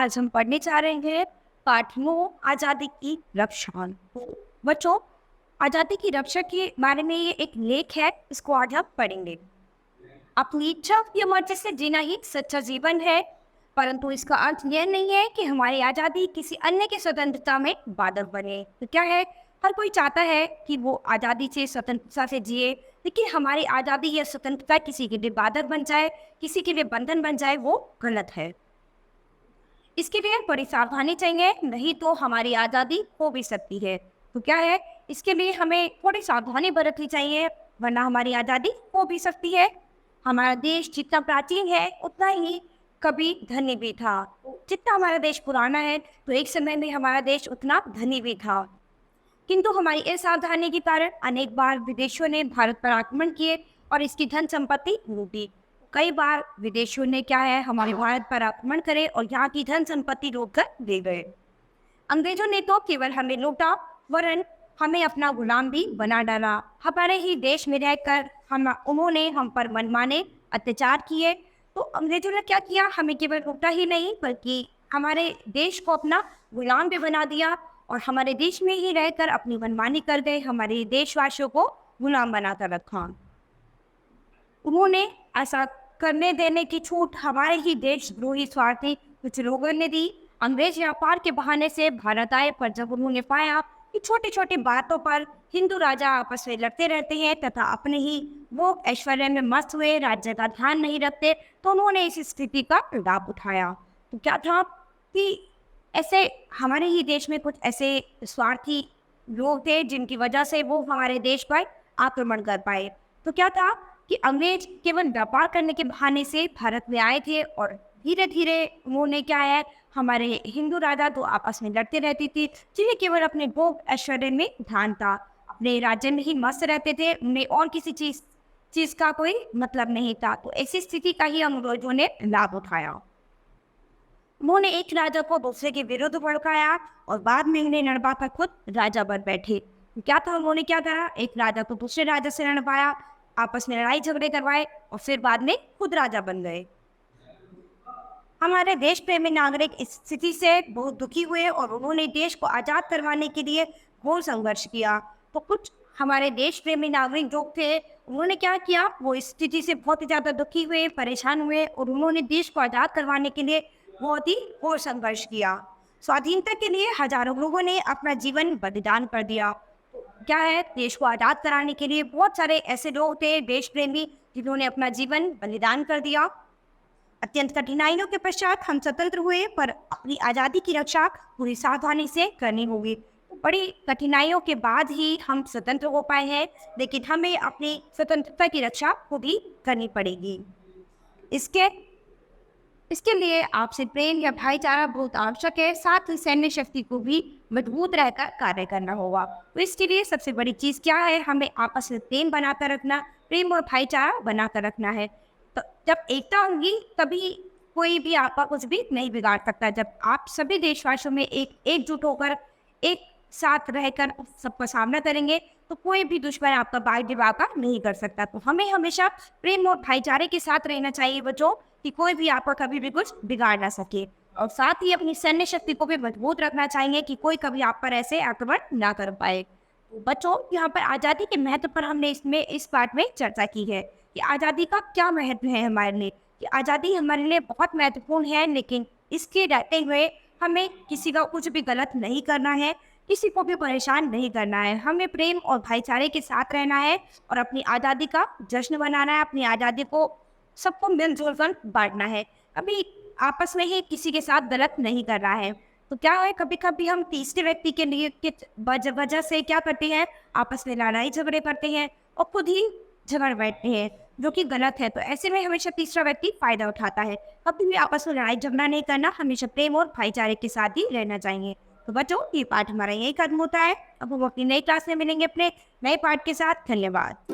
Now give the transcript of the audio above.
आज हम पढ़ने जा रहे हैं पाठ 9 आज़ादी की रक्षा। बच्चों, आज़ादी की रक्षा के बारे में ये एक लेख है, इसको आज हम पढ़ेंगे। अपनी इच्छा या मर्जी से जीना ही सच्चा जीवन है, परंतु इसका अर्थ यह नहीं है कि हमारी आज़ादी किसी अन्य की स्वतंत्रता में बाधक बने। तो क्या है, हर कोई चाहता है कि वो आज़ादी से स्वतंत्रता से जिए, लेकिन हमारी आज़ादी या स्वतंत्रता किसी के लिए बाधक बन जाए, किसी के लिए बंधन बन जाए, वो गलत है। इसके लिए बड़ी सावधानी चाहिए, नहीं तो हमारी आज़ादी खो भी सकती है। तो क्या है, इसके लिए हमें थोड़ी सावधानी बरतनी चाहिए, वरना हमारी आज़ादी खो भी सकती है। हमारा देश जितना प्राचीन है उतना ही कभी धनी भी था। जितना हमारा देश पुराना है तो एक समय में हमारा देश उतना धनी भी था, किंतु हमारी असावधानी के कारण अनेक बार विदेशियों ने भारत पर आक्रमण किए और इसकी धन संपत्ति लूटी। कई बार विदेशियों ने क्या है, हमारे भारत पर आक्रमण करे और यहाँ की धन संपत्ति रोक कर दे गए। अंग्रेजों ने तो केवल हमें लूटा, वरन हमें अपना गुलाम भी बना डाला। हमारे ही देश में रहकर उन्होंने हम पर मनमाने अत्याचार किए। तो अंग्रेजों ने क्या किया, हमें केवल लूटा ही नहीं बल्कि हमारे देश को अपना गुलाम भी बना दिया और हमारे देश में ही रहकर अपनी मनमानी कर गए, हमारे देशवासियों को गुलाम बनाकर रखा। उन्होंने ऐसा करने देने की छूट हमारे ही देशद्रोही स्वार्थी कुछ लोगों ने दी। अंग्रेज व्यापार के बहाने से भारत आए, पर जब उन्होंने पाया कि छोटी छोटी बातों पर हिंदू राजा आपस में लड़ते रहते हैं तथा अपने ही वो ऐश्वर्य में मस्त हुए राज्य का ध्यान नहीं रखते, तो उन्होंने इस स्थिति का लाभ उठाया। तो क्या था कि ऐसे हमारे ही देश में कुछ ऐसे स्वार्थी लोग थे जिनकी वजह से वो हमारे देश पर आक्रमण कर पाए। तो क्या था कि अंग्रेज केवल व्यापार करने के बहाने से भारत में आए थे और धीरे धीरे उन्होंने क्या है, हमारे हिंदू राजा तो आपस में लड़ते रहती थी, जिन्हें केवल अपने भोग ऐश्वर्य में ध्यान था, अपने राज्य में ही मस्त रहते थे, उन्हें और किसी चीज का कोई मतलब नहीं था। तो ऐसी स्थिति का ही अंग्रेजों ने लाभ उठाया। उन्होंने एक राजा को दूसरे के विरुद्ध भड़काया और बाद में उन्हें लड़वाकर खुद राजा बन बैठे। क्या था, उन्होंने क्या करा, एक राजा को दूसरे राजा से लड़वाया, आपस में लड़ाई झगड़े करवाए और फिर बाद में खुद राजा बन गए। हमारे देश प्रेमी नागरिक इस स्थिति से बहुत दुखी हुए और उन्होंने देश को आज़ाद करवाने के लिए घोर संघर्ष किया। तो कुछ हमारे देश प्रेमी नागरिक जो थे, उन्होंने क्या किया, वो इस स्थिति से बहुत ही ज़्यादा दुखी हुए, परेशान हुए और उन्होंने देश को आज़ाद करवाने के लिए बहुत ही घोर संघर्ष किया। स्वाधीनता के लिए हजारों लोगों ने अपना जीवन बलिदान कर दिया। क्या है, देश को आज़ाद कराने के लिए बहुत सारे ऐसे लोग थे देश प्रेमी जिन्होंने अपना जीवन बलिदान कर दिया। अत्यंत कठिनाइयों के पश्चात हम स्वतंत्र हुए, पर अपनी आज़ादी की रक्षा पूरी सावधानी से करनी होगी। बड़ी कठिनाइयों के बाद ही हम स्वतंत्र हो पाए हैं, लेकिन हमें अपनी स्वतंत्रता की रक्षा खुद ही करनी पड़ेगी। इसके लिए आपसे प्रेम या भाईचारा बहुत आवश्यक है, साथ ही सैन्य शक्ति को भी मजबूत रहकर कार्य करना होगा। तो इसके लिए सबसे बड़ी चीज़ क्या है, हमें आपस में प्रेम बनाकर रखना, प्रेम और भाईचारा बनाकर रखना है। तो जब एकता होगी तभी कोई भी आपका कुछ भी नहीं बिगाड़ सकता। जब आप सभी देशवासियों में एकजुट होकर एक साथ रहकर सबका सामना करेंगे तो कोई भी दुश्मन आपका बाग का नहीं कर सकता। तो हमें हमेशा प्रेम और भाईचारे के साथ रहना चाहिए बच्चों, कि कोई भी आपका कभी भी कुछ बिगाड़ ना सके। और साथ ही अपनी सैन्य शक्ति को भी मजबूत रखना चाहिए कि कोई कभी आप पर ऐसे आक्रमण ना कर पाए। तो बच्चों, यहाँ पर आज़ादी के महत्व पर हमने इस पाठ में चर्चा की है कि आज़ादी का क्या महत्व है हमारे लिए। कि आज़ादी हमारे लिए बहुत महत्वपूर्ण है, लेकिन इसके रहते हुए हमें किसी का कुछ भी गलत नहीं करना है, किसी को भी परेशान नहीं करना है। हमें प्रेम और भाईचारे के साथ रहना है और अपनी आज़ादी का जश्न मनाना है, अपनी आज़ादी को सबको मिलजुल कर बांटना है। अभी आपस में ही किसी के साथ गलत नहीं कर रहा है। तो क्या है, कभी कभी हम तीसरे व्यक्ति के लिए वजह से क्या करते हैं, आपस में लड़ाई झगड़े करते हैं और खुद ही झगड़ बैठते हैं, जो कि गलत है। तो ऐसे में हमेशा तीसरा व्यक्ति फायदा उठाता है। कभी भी आपस में लड़ाई झगड़ा नहीं करना, हमेशा प्रेम और भाईचारे के साथ ही रहना चाहिए। तो बच्चों, ये पाठ हमारा यही खत्म होता है। अब हम अपनी नई क्लास में मिलेंगे अपने नए पाठ के साथ। धन्यवाद।